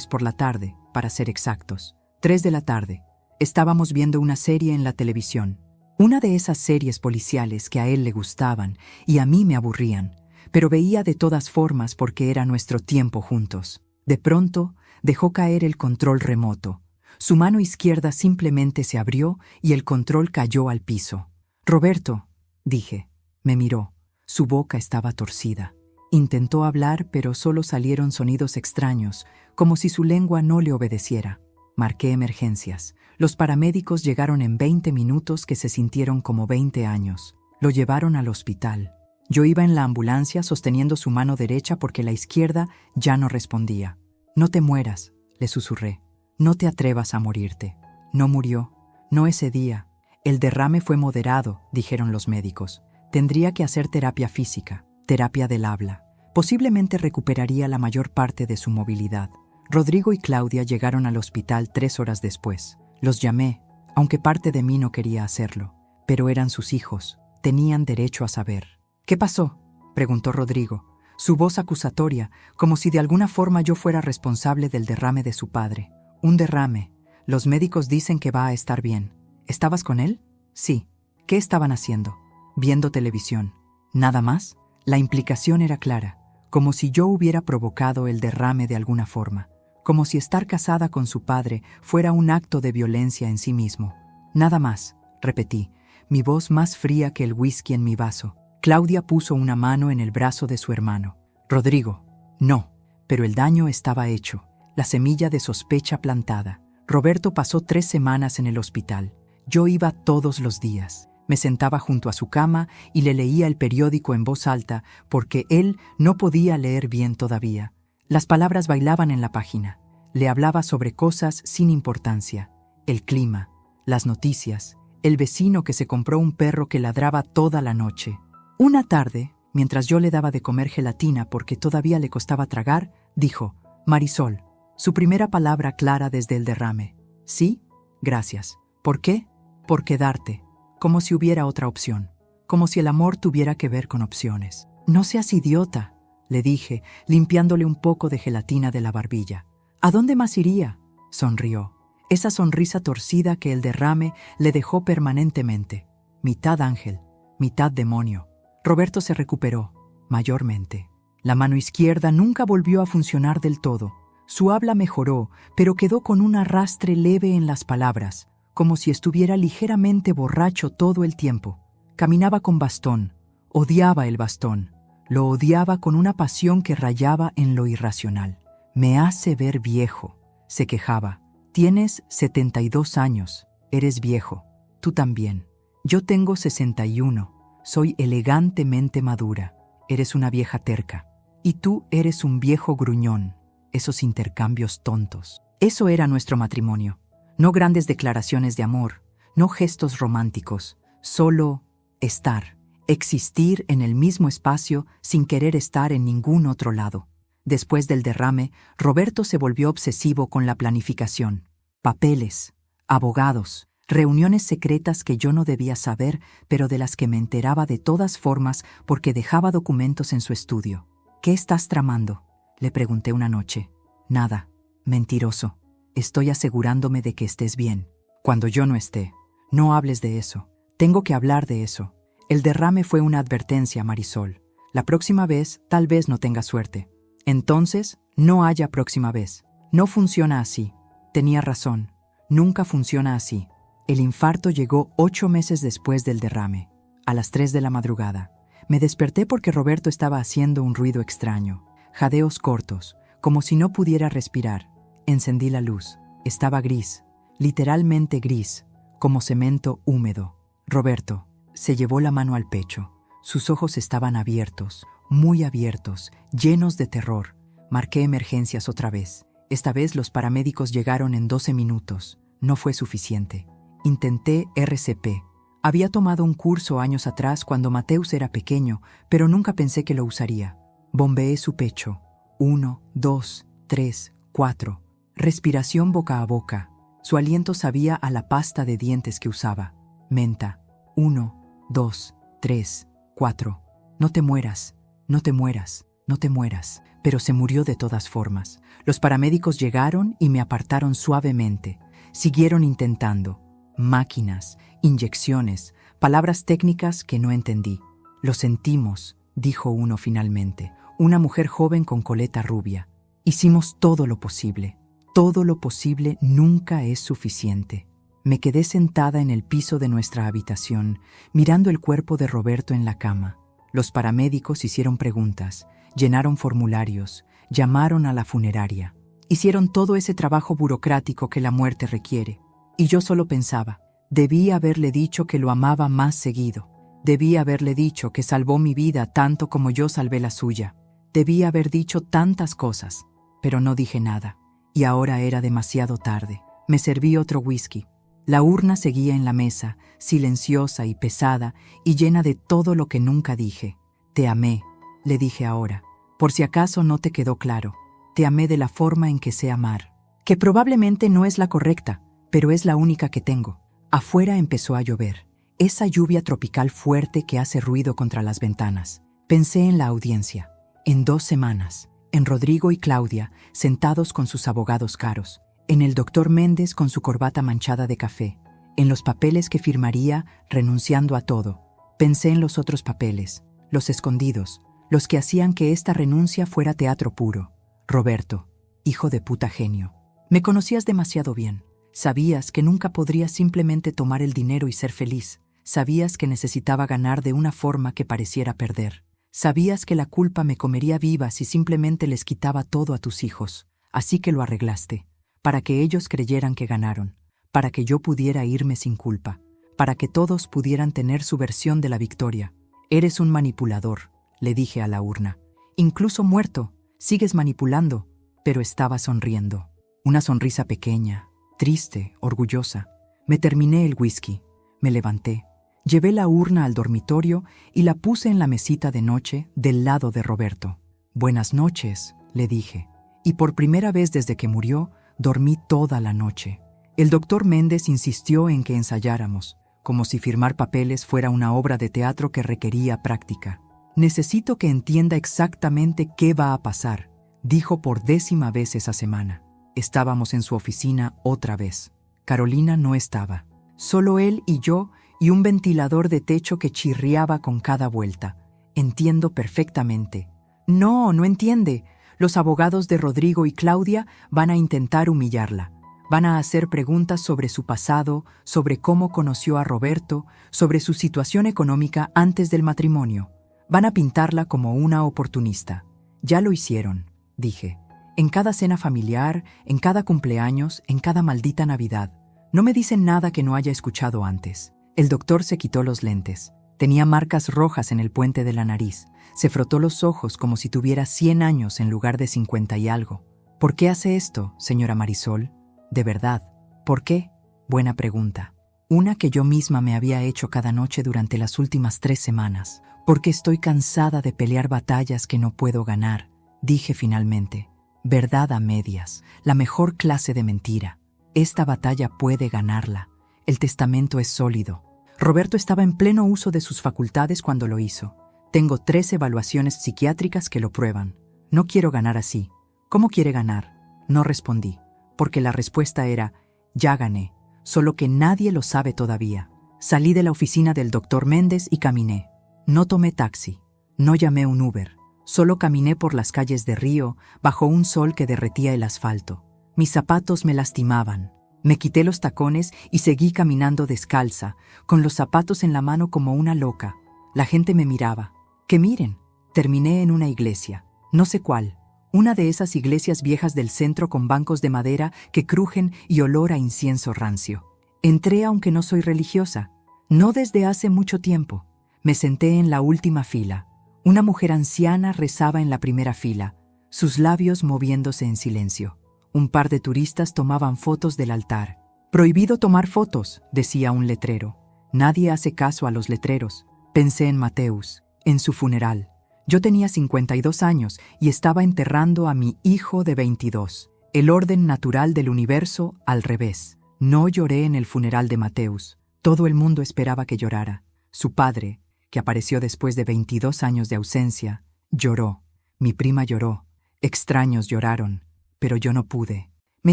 por la tarde, para ser exactos, 3 de la tarde. Estábamos viendo una serie en la televisión. Una de esas series policiales que a él le gustaban y a mí me aburrían, pero veía de todas formas porque era nuestro tiempo juntos. De pronto, dejó caer el control remoto. Su mano izquierda simplemente se abrió y el control cayó al piso. «Roberto», dije. Me miró. Su boca estaba torcida. Intentó hablar, pero solo salieron sonidos extraños, como si su lengua no le obedeciera. Marqué emergencias. Los paramédicos llegaron en 20 minutos que se sintieron como 20 años. Lo llevaron al hospital. Yo iba en la ambulancia sosteniendo su mano derecha porque la izquierda ya no respondía. «No te mueras», le susurré. «No te atrevas a morirte». No murió. No ese día. El derrame fue moderado, dijeron los médicos. Tendría que hacer terapia física, terapia del habla. Posiblemente recuperaría la mayor parte de su movilidad. Rodrigo y Claudia llegaron al hospital 3 horas después. Los llamé, aunque parte de mí no quería hacerlo. Pero eran sus hijos. Tenían derecho a saber. «¿Qué pasó?», preguntó Rodrigo. Su voz acusatoria, como si de alguna forma yo fuera responsable del derrame de su padre. «Un derrame. Los médicos dicen que va a estar bien». «¿Estabas con él?». «Sí». «¿Qué estaban haciendo?». «Viendo televisión». «¿Nada más?». La implicación era clara. como si yo hubiera provocado el derrame de alguna forma, como si estar casada con su padre fuera un acto de violencia en sí mismo. Nada más, repetí, mi voz más fría que el whisky en mi vaso. Claudia puso una mano en el brazo de su hermano. Rodrigo, no, pero el daño estaba hecho, la semilla de sospecha plantada. Roberto pasó 3 semanas en el hospital. Yo iba todos los días. Me sentaba junto a su cama y le leía el periódico en voz alta porque él no podía leer bien todavía. Las palabras bailaban en la página. Le hablaba sobre cosas sin importancia. El clima, las noticias, el vecino que se compró un perro que ladraba toda la noche. Una tarde, mientras yo le daba de comer gelatina porque todavía le costaba tragar, dijo, Marisol, su primera palabra clara desde el derrame. Sí, gracias. ¿Por qué? Por quedarte. Como si hubiera otra opción. Como si el amor tuviera que ver con opciones. No seas idiota, le dije, limpiándole un poco de gelatina de la barbilla. ¿A dónde más iría? Sonrió. Esa sonrisa torcida que el derrame le dejó permanentemente. Mitad ángel, mitad demonio. Roberto se recuperó, mayormente. La mano izquierda nunca volvió a funcionar del todo. Su habla mejoró, pero quedó con un arrastre leve en las palabras, como si estuviera ligeramente borracho todo el tiempo. Caminaba con bastón, odiaba el bastón, lo odiaba con una pasión que rayaba en lo irracional. Me hace ver viejo, se quejaba. Tienes 72 años, eres viejo, tú también. Yo tengo 61, soy elegantemente madura, eres una vieja terca. Y tú eres un viejo gruñón, esos intercambios tontos. Eso era nuestro matrimonio. No grandes declaraciones de amor, no gestos románticos, solo estar, existir en el mismo espacio sin querer estar en ningún otro lado. Después del derrame, Roberto se volvió obsesivo con la planificación. Papeles, abogados, reuniones secretas que yo no debía saber, pero de las que me enteraba de todas formas porque dejaba documentos en su estudio. ¿Qué estás tramando?, le pregunté una noche. Nada, mentiroso. Estoy asegurándome de que estés bien. Cuando yo no esté, no hables de eso. Tengo que hablar de eso. El derrame fue una advertencia, Marisol. La próxima vez, tal vez no tenga suerte. Entonces, no haya próxima vez. No funciona así. Tenía razón. Nunca funciona así. El infarto llegó 8 meses después del derrame, a las 3 de la madrugada. Me desperté porque Roberto estaba haciendo un ruido extraño. Jadeos cortos, como si no pudiera respirar. Encendí la luz. Estaba gris, literalmente gris, como cemento húmedo. Roberto se llevó la mano al pecho. Sus ojos estaban abiertos, muy abiertos, llenos de terror. Marqué emergencias otra vez. Esta vez los paramédicos llegaron en 12 minutos. No fue suficiente. Intenté RCP. Había tomado un curso años atrás cuando Mateus era pequeño, pero nunca pensé que lo usaría. Bombeé su pecho. 1, 2, 3, 4. Respiración boca a boca. Su aliento sabía a la pasta de dientes que usaba. Menta. 1, 2, 3, 4. No te mueras, no te mueras, no te mueras. Pero se murió de todas formas. Los paramédicos llegaron y me apartaron suavemente. Siguieron intentando. Máquinas, inyecciones, palabras técnicas que no entendí. Lo sentimos, dijo uno finalmente. Una mujer joven con coleta rubia. Hicimos todo lo posible. Todo lo posible nunca es suficiente. Me quedé sentada en el piso de nuestra habitación, mirando el cuerpo de Roberto en la cama. Los paramédicos hicieron preguntas, llenaron formularios, llamaron a la funeraria. Hicieron todo ese trabajo burocrático que la muerte requiere. Y yo solo pensaba, debí haberle dicho que lo amaba más seguido. Debí haberle dicho que salvó mi vida tanto como yo salvé la suya. Debí haber dicho tantas cosas, pero no dije nada. Y ahora era demasiado tarde. Me serví otro whisky. La urna seguía en la mesa, silenciosa y pesada, y llena de todo lo que nunca dije. Te amé, le dije ahora. Por si acaso no te quedó claro. Te amé de la forma en que sé amar. Que probablemente no es la correcta, pero es la única que tengo. Afuera empezó a llover. Esa lluvia tropical fuerte que hace ruido contra las ventanas. Pensé en la audiencia. En 2 semanas. En Rodrigo y Claudia, sentados con sus abogados caros. En el doctor Méndez con su corbata manchada de café. En los papeles que firmaría renunciando a todo. Pensé en los otros papeles, los escondidos, los que hacían que esta renuncia fuera teatro puro. Roberto, hijo de puta genio. Me conocías demasiado bien. Sabías que nunca podría simplemente tomar el dinero y ser feliz. Sabías que necesitaba ganar de una forma que pareciera perder. Sabías que la culpa me comería viva si simplemente les quitaba todo a tus hijos. Así que lo arreglaste, para que ellos creyeran que ganaron, para que yo pudiera irme sin culpa, para que todos pudieran tener su versión de la victoria. Eres un manipulador, le dije a la urna. Incluso muerto, sigues manipulando, pero estaba sonriendo. Una sonrisa pequeña, triste, orgullosa. Me terminé el whisky, me levanté, llevé la urna al dormitorio y la puse en la mesita de noche del lado de Roberto. Buenas noches, le dije, y por primera vez desde que murió, dormí toda la noche. El doctor Méndez insistió en que ensayáramos, como si firmar papeles fuera una obra de teatro que requería práctica. Necesito que entienda exactamente qué va a pasar, dijo por 10ª vez esa semana. Estábamos en su oficina otra vez. Carolina no estaba. Solo él y yo y un ventilador de techo que chirriaba con cada vuelta. Entiendo perfectamente. No entiende. Los abogados de Rodrigo y Claudia van a intentar humillarla. Van a hacer preguntas sobre su pasado, sobre cómo conoció a Roberto, sobre su situación económica antes del matrimonio. Van a pintarla como una oportunista. Ya lo hicieron, dije. En cada cena familiar, en cada cumpleaños, en cada maldita Navidad. No me dicen nada que no haya escuchado antes. El doctor se quitó los lentes. Tenía marcas rojas en el puente de la nariz. Se frotó los ojos como si tuviera 100 años en lugar de 50 y algo. ¿Por qué hace esto, señora Marisol? De verdad, ¿por qué? Buena pregunta. Una que yo misma me había hecho cada noche durante las últimas 3 semanas. Porque estoy cansada de pelear batallas que no puedo ganar, dije finalmente. Verdad a medias, la mejor clase de mentira. Esta batalla puede ganarla. El testamento es sólido. Roberto estaba en pleno uso de sus facultades cuando lo hizo. Tengo 3 evaluaciones psiquiátricas que lo prueban. No quiero ganar así. ¿Cómo quiere ganar? No respondí, porque la respuesta era, ya gané, solo que nadie lo sabe todavía. Salí de la oficina del doctor Méndez y caminé. No tomé taxi, no llamé un Uber. Solo caminé por las calles de Río, bajo un sol que derretía el asfalto. Mis zapatos me lastimaban. Me quité los tacones y seguí caminando descalza, con los zapatos en la mano como una loca. La gente me miraba. ¡Que miren! Terminé en una iglesia. No sé cuál. Una de esas iglesias viejas del centro con bancos de madera que crujen y olor a incienso rancio. Entré aunque no soy religiosa. No desde hace mucho tiempo. Me senté en la última fila. Una mujer anciana rezaba en la primera fila, sus labios moviéndose en silencio. Un par de turistas tomaban fotos del altar. «Prohibido tomar fotos», decía un letrero. Nadie hace caso a los letreros. Pensé en Mateus, en su funeral. Yo tenía 52 años y estaba enterrando a mi hijo de 22. El orden natural del universo al revés. No lloré en el funeral de Mateus. Todo el mundo esperaba que llorara. Su padre, que apareció después de 22 años de ausencia, lloró. Mi prima lloró. Extraños lloraron, pero yo no pude. Me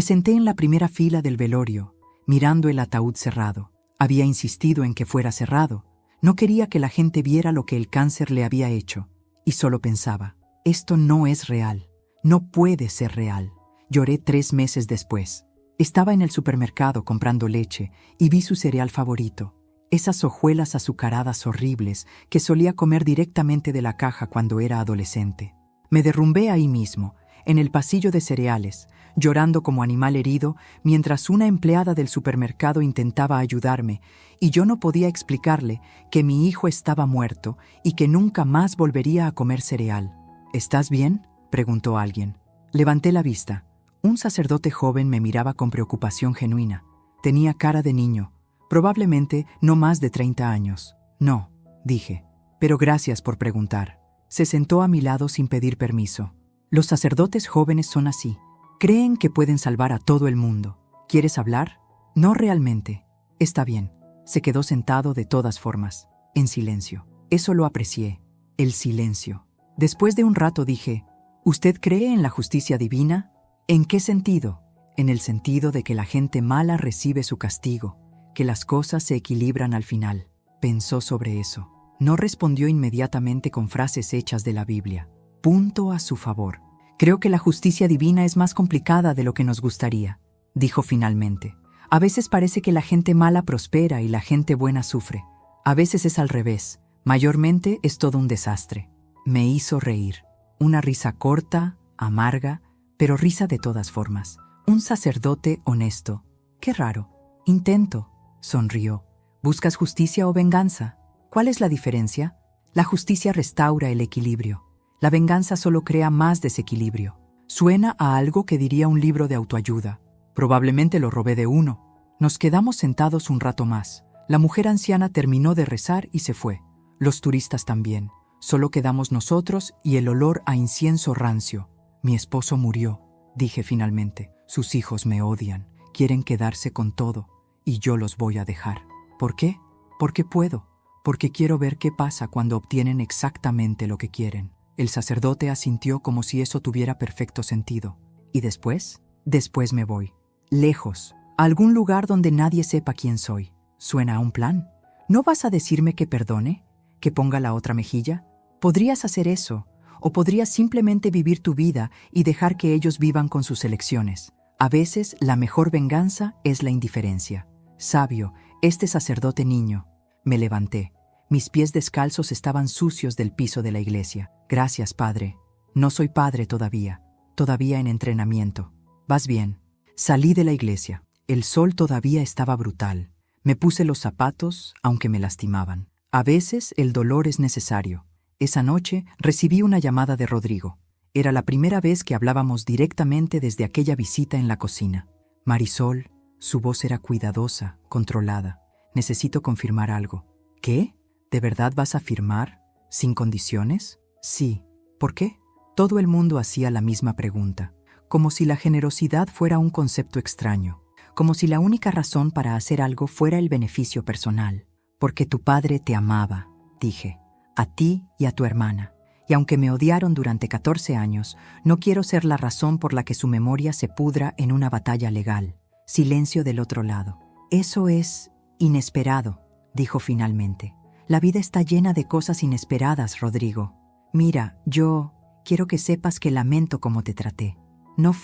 senté en la primera fila del velorio, mirando el ataúd cerrado. Había insistido en que fuera cerrado. No quería que la gente viera lo que el cáncer le había hecho. Y solo pensaba, esto no es real. No puede ser real. Lloré 3 meses después. Estaba en el supermercado comprando leche y vi su cereal favorito. Esas hojuelas azucaradas horribles que solía comer directamente de la caja cuando era adolescente. Me derrumbé ahí mismo, en el pasillo de cereales, llorando como animal herido, mientras una empleada del supermercado intentaba ayudarme, y yo no podía explicarle que mi hijo estaba muerto y que nunca más volvería a comer cereal. ¿Estás bien?, preguntó alguien. Levanté la vista. Un sacerdote joven me miraba con preocupación genuina. Tenía cara de niño. Probablemente no más de 30 años. No, dije. Pero gracias por preguntar. Se sentó a mi lado sin pedir permiso. Los sacerdotes jóvenes son así. Creen que pueden salvar a todo el mundo. ¿Quieres hablar? No realmente. Está bien. Se quedó sentado de todas formas, en silencio. Eso lo aprecié. El silencio. Después de un rato dije, ¿usted cree en la justicia divina? ¿En qué sentido? En el sentido de que la gente mala recibe su castigo, que las cosas se equilibran al final. Pensó sobre eso. No respondió inmediatamente con frases hechas de la Biblia. Punto a su favor. Creo que la justicia divina es más complicada de lo que nos gustaría, dijo finalmente. A veces parece que la gente mala prospera y la gente buena sufre. A veces es al revés. Mayormente es todo un desastre. Me hizo reír. Una risa corta, amarga, pero risa de todas formas. Un sacerdote honesto. Qué raro. Intento. Sonrió. ¿Buscas justicia o venganza? ¿Cuál es la diferencia? La justicia restaura el equilibrio. La venganza solo crea más desequilibrio. Suena a algo que diría un libro de autoayuda. Probablemente lo robé de uno. Nos quedamos sentados un rato más. La mujer anciana terminó de rezar y se fue. Los turistas también. Solo quedamos nosotros y el olor a incienso rancio. Mi esposo murió, dije finalmente. Sus hijos me odian, quieren quedarse con todo, y yo los voy a dejar. ¿Por qué? Porque puedo. Porque quiero ver qué pasa cuando obtienen exactamente lo que quieren. El sacerdote asintió como si eso tuviera perfecto sentido. ¿Y después? Después me voy. Lejos, a algún lugar donde nadie sepa quién soy. ¿Suena a un plan? ¿No vas a decirme que perdone? ¿Que ponga la otra mejilla? Podrías hacer eso, o podrías simplemente vivir tu vida y dejar que ellos vivan con sus elecciones. A veces, la mejor venganza es la indiferencia. Sabio, este sacerdote niño. Me levanté. Mis pies descalzos estaban sucios del piso de la iglesia. Gracias, padre. No soy padre todavía. Todavía en entrenamiento. ¿Vas bien? Salí de la iglesia. El sol todavía estaba brutal. Me puse los zapatos, aunque me lastimaban. A veces el dolor es necesario. Esa noche recibí una llamada de Rodrigo. Era la primera vez que hablábamos directamente desde aquella visita en la cocina. Marisol, su voz era cuidadosa, controlada. Necesito confirmar algo. ¿Qué? ¿De verdad vas a firmar? ¿Sin condiciones? Sí. ¿Por qué? Todo el mundo hacía la misma pregunta, como si la generosidad fuera un concepto extraño, como si la única razón para hacer algo fuera el beneficio personal. Porque tu padre te amaba, dije, a ti y a tu hermana. Y aunque me odiaron durante 14 años, no quiero ser la razón por la que su memoria se pudra en una batalla legal. Silencio del otro lado. Eso es inesperado, dijo finalmente. La vida está llena de cosas inesperadas, Rodrigo. Mira, yo quiero que sepas que lamento cómo te traté. No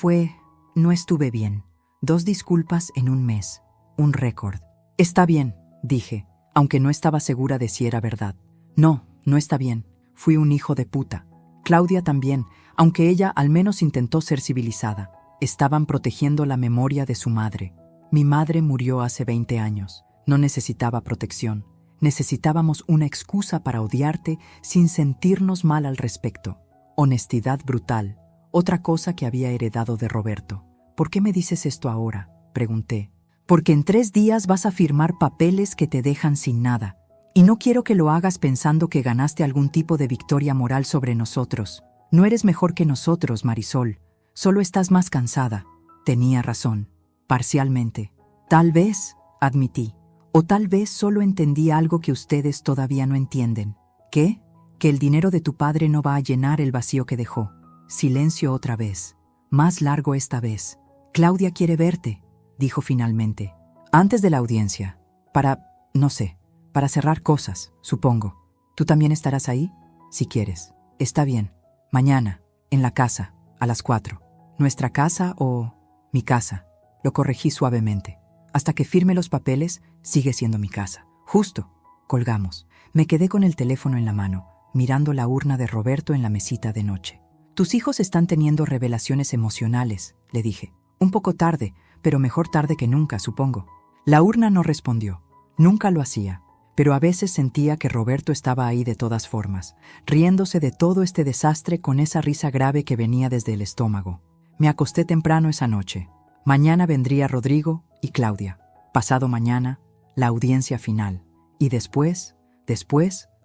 estuve bien. 2 disculpas en un mes. Un récord. Está bien, dije, aunque no estaba segura de si era verdad. No está bien. Fui un hijo de puta. Claudia también, aunque ella al menos intentó ser civilizada. Estaban protegiendo la memoria de su madre. Mi madre murió hace 20 años. No necesitaba protección. Necesitábamos una excusa para odiarte sin sentirnos mal al respecto. Honestidad brutal. Otra cosa que había heredado de Roberto. ¿Por qué me dices esto ahora?, pregunté. Porque en 3 días vas a firmar papeles que te dejan sin nada. Y no quiero que lo hagas pensando que ganaste algún tipo de victoria moral sobre nosotros. No eres mejor que nosotros, Marisol. Solo estás más cansada. Tenía razón. Parcialmente. Tal vez, admití. O tal vez solo entendí algo que ustedes todavía no entienden. ¿Qué? Que el dinero de tu padre no va a llenar el vacío que dejó. Silencio otra vez. Más largo esta vez. Claudia quiere verte, dijo finalmente. Antes de la audiencia. Para cerrar cosas, supongo. ¿Tú también estarás ahí? Si quieres. Está bien. Mañana, en la casa, a las 4. ¿Nuestra casa o mi casa? Lo corregí suavemente. Hasta que firme los papeles, sigue siendo mi casa. Justo. Colgamos. Me quedé con el teléfono en la mano, mirando la urna de Roberto en la mesita de noche. Tus hijos están teniendo revelaciones emocionales, le dije. Un poco tarde, pero mejor tarde que nunca, supongo. La urna no respondió. Nunca lo hacía. Pero a veces sentía que Roberto estaba ahí de todas formas, riéndose de todo este desastre con esa risa grave que venía desde el estómago. Me acosté temprano esa noche. Mañana vendría Rodrigo y Claudia. Pasado mañana, la audiencia final. Y después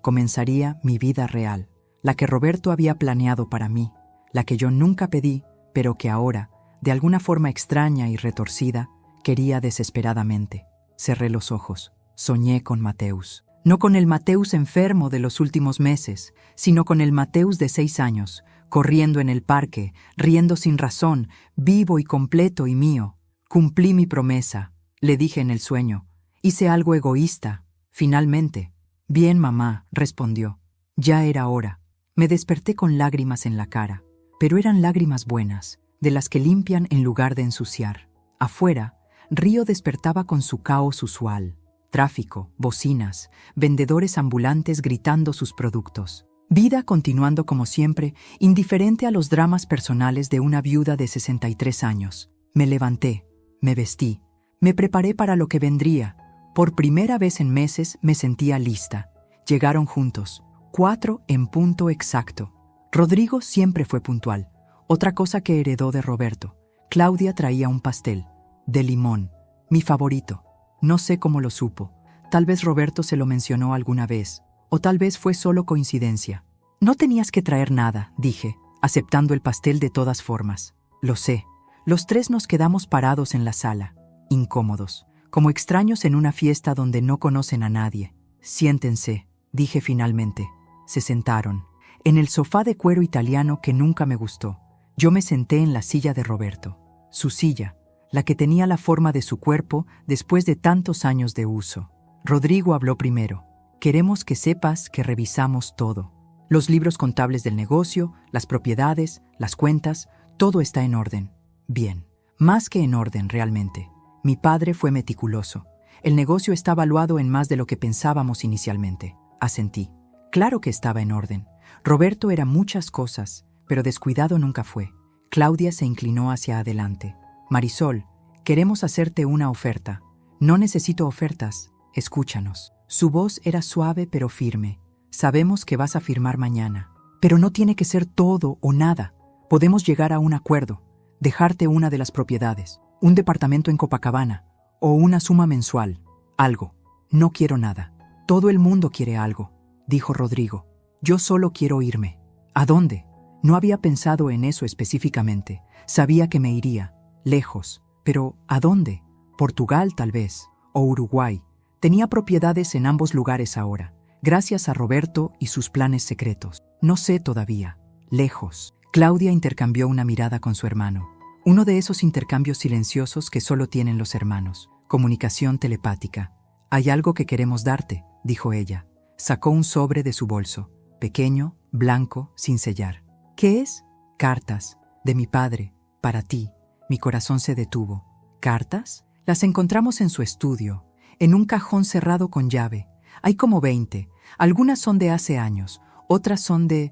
comenzaría mi vida real, la que Roberto había planeado para mí, la que yo nunca pedí, pero que ahora, de alguna forma extraña y retorcida, quería desesperadamente. Cerré los ojos. Soñé con Mateus. No con el Mateus enfermo de los últimos meses, sino con el Mateus de 6 años, corriendo en el parque, riendo sin razón, vivo y completo y mío. Cumplí mi promesa, le dije en el sueño. Hice algo egoísta, finalmente, Bien, mamá, respondió. Ya era hora. Me desperté con lágrimas en la cara, pero eran lágrimas buenas, de las que limpian en lugar de ensuciar. Afuera, Río despertaba con su caos usual. Tráfico, bocinas, vendedores ambulantes gritando sus productos. Vida continuando como siempre, indiferente a los dramas personales de una viuda de 63 años. Me levanté, me vestí, me preparé para lo que vendría. Por primera vez en meses me sentía lista. Llegaron juntos, 4 en punto exacto. Rodrigo siempre fue puntual. Otra cosa que heredó de Roberto. Claudia traía un pastel, de limón, mi favorito. No sé cómo lo supo. Tal vez Roberto se lo mencionó alguna vez, o tal vez fue solo coincidencia. No tenías que traer nada, dije, aceptando el pastel de todas formas. Lo sé. Los tres nos quedamos parados en la sala, incómodos, como extraños en una fiesta donde no conocen a nadie. Siéntense, dije finalmente. Se sentaron, en el sofá de cuero italiano que nunca me gustó. Yo me senté en la silla de Roberto, su silla, la que tenía la forma de su cuerpo después de tantos años de uso. Rodrigo habló primero. Queremos que sepas que revisamos todo. Los libros contables del negocio, las propiedades, las cuentas, todo está en orden. Bien, más que en orden realmente. Mi padre fue meticuloso. El negocio está valuado en más de lo que pensábamos inicialmente. Asentí. Claro que estaba en orden. Roberto era muchas cosas, pero descuidado nunca fue. Claudia se inclinó hacia adelante. Marisol, queremos hacerte una oferta. No necesito ofertas, escúchanos. Su voz era suave pero firme. Sabemos que vas a firmar mañana, pero no tiene que ser todo o nada. Podemos llegar a un acuerdo, dejarte una de las propiedades, un departamento en Copacabana, o una suma mensual, algo. No quiero nada. Todo el mundo quiere algo, dijo Rodrigo. Yo solo quiero irme. ¿A dónde? No había pensado en eso específicamente. Sabía que me iría, lejos. Pero, ¿a dónde? Portugal tal vez, o Uruguay. Tenía propiedades en ambos lugares ahora, gracias a Roberto y sus planes secretos. No sé todavía. Lejos. Claudia intercambió una mirada con su hermano. Uno de esos intercambios silenciosos que solo tienen los hermanos. Comunicación telepática. Hay algo que queremos darte, dijo ella. Sacó un sobre de su bolso, pequeño, blanco, sin sellar. ¿Qué es? Cartas. De mi padre. Para ti. Mi corazón se detuvo. ¿Cartas? Las encontramos en su estudio, en un cajón cerrado con llave. Hay como 20. Algunas son de hace años, otras son de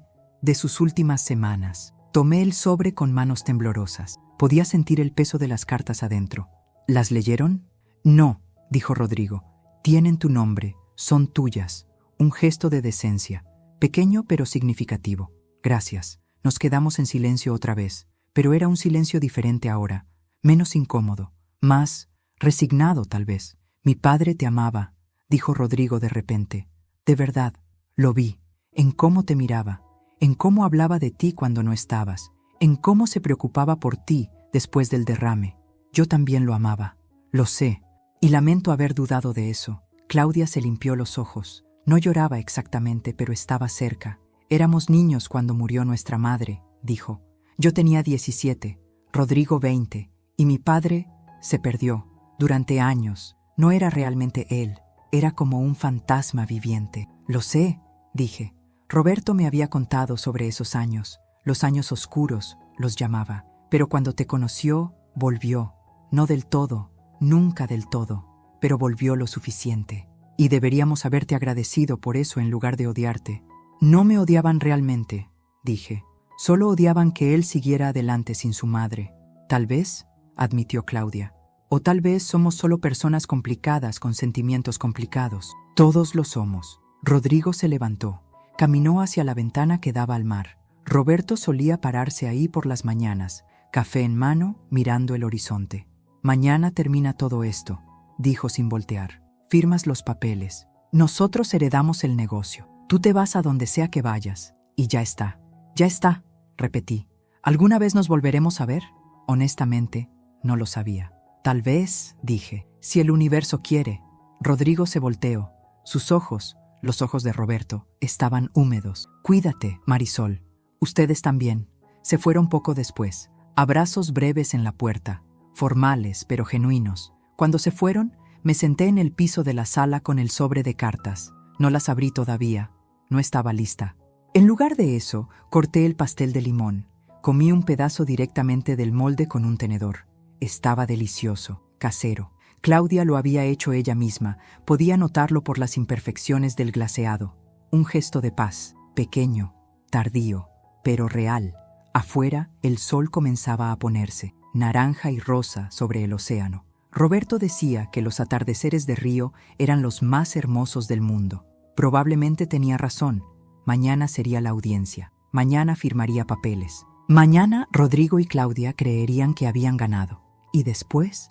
sus últimas semanas. Tomé el sobre con manos temblorosas. Podía sentir el peso de las cartas adentro. ¿Las leyeron? No, dijo Rodrigo. Tienen tu nombre, son tuyas. Un gesto de decencia, pequeño pero significativo. Gracias. Nos quedamos en silencio otra vez, pero era un silencio diferente ahora, menos incómodo, más resignado tal vez. Mi padre te amaba, dijo Rodrigo de repente. De verdad, lo vi, en cómo te miraba, en cómo hablaba de ti cuando no estabas, en cómo se preocupaba por ti después del derrame. Yo también lo amaba, lo sé, y lamento haber dudado de eso. Claudia se limpió los ojos. No lloraba exactamente, pero estaba cerca. Éramos niños cuando murió nuestra madre, dijo. Yo tenía 17, Rodrigo 20, y mi padre se perdió. Durante años, no era realmente él, era como un fantasma viviente. Lo sé, dije. Roberto me había contado sobre esos años, los años oscuros, los llamaba. Pero cuando te conoció, volvió. No del todo, nunca del todo, pero volvió lo suficiente. Y deberíamos haberte agradecido por eso en lugar de odiarte. No me odiaban realmente, dije. Solo odiaban que él siguiera adelante sin su madre. Tal vez, admitió Claudia. O tal vez somos solo personas complicadas con sentimientos complicados. Todos lo somos. Rodrigo se levantó. Caminó hacia la ventana que daba al mar. Roberto solía pararse ahí por las mañanas, café en mano, mirando el horizonte. Mañana termina todo esto, dijo sin voltear. Firmas los papeles. Nosotros heredamos el negocio. Tú te vas a donde sea que vayas. Y ya está. Ya está, repetí. ¿Alguna vez nos volveremos a ver? Honestamente, no lo sabía. Tal vez, dije, si el universo quiere. Rodrigo se volteó. Sus ojos, los ojos de Roberto, estaban húmedos. Cuídate, Marisol. Ustedes también. Se fueron poco después. Abrazos breves en la puerta, formales pero genuinos. Cuando se fueron, me senté en el piso de la sala con el sobre de cartas. No las abrí todavía. No estaba lista. En lugar de eso, corté el pastel de limón. Comí un pedazo directamente del molde con un tenedor. Estaba delicioso, casero. Claudia lo había hecho ella misma. Podía notarlo por las imperfecciones del glaseado. Un gesto de paz, pequeño, tardío, pero real. Afuera, el sol comenzaba a ponerse, naranja y rosa sobre el océano. Roberto decía que los atardeceres de Río eran los más hermosos del mundo. Probablemente tenía razón. Mañana sería la audiencia. Mañana firmaría papeles. Mañana Rodrigo y Claudia creerían que habían ganado. Y después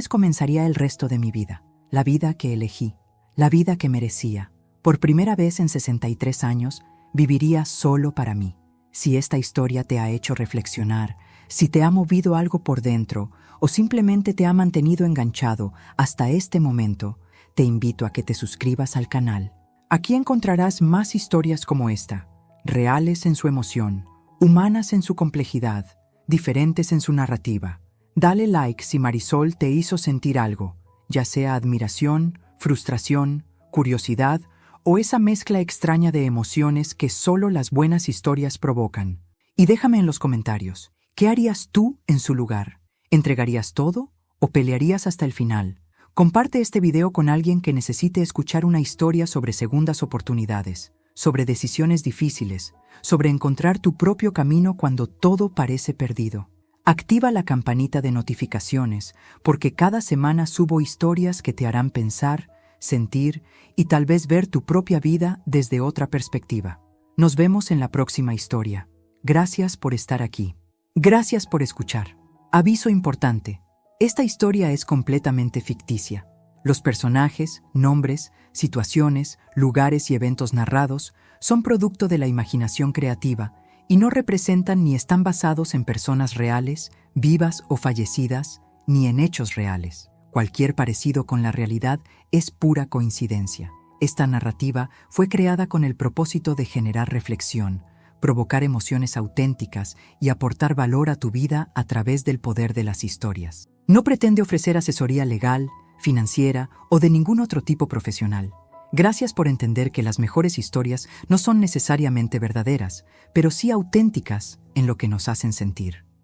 comenzaría el resto de mi vida. La vida que elegí. La vida que merecía. Por primera vez en 63 años, viviría solo para mí. Si esta historia te ha hecho reflexionar, si te ha movido algo por dentro o simplemente te ha mantenido enganchado hasta este momento, te invito a que te suscribas al canal. Aquí encontrarás más historias como esta, reales en su emoción, humanas en su complejidad, diferentes en su narrativa. Dale like si Marisol te hizo sentir algo, ya sea admiración, frustración, curiosidad o esa mezcla extraña de emociones que solo las buenas historias provocan. Y déjame en los comentarios, ¿qué harías tú en su lugar? ¿Entregarías todo o pelearías hasta el final? Comparte este video con alguien que necesite escuchar una historia sobre segundas oportunidades, sobre decisiones difíciles, sobre encontrar tu propio camino cuando todo parece perdido. Activa la campanita de notificaciones, porque cada semana subo historias que te harán pensar, sentir y tal vez ver tu propia vida desde otra perspectiva. Nos vemos en la próxima historia. Gracias por estar aquí. Gracias por escuchar. Aviso importante. Esta historia es completamente ficticia. Los personajes, nombres, situaciones, lugares y eventos narrados son producto de la imaginación creativa y no representan ni están basados en personas reales, vivas o fallecidas, ni en hechos reales. Cualquier parecido con la realidad es pura coincidencia. Esta narrativa fue creada con el propósito de generar reflexión, provocar emociones auténticas y aportar valor a tu vida a través del poder de las historias. No pretende ofrecer asesoría legal, financiera o de ningún otro tipo profesional. Gracias por entender que las mejores historias no son necesariamente verdaderas, pero sí auténticas en lo que nos hacen sentir.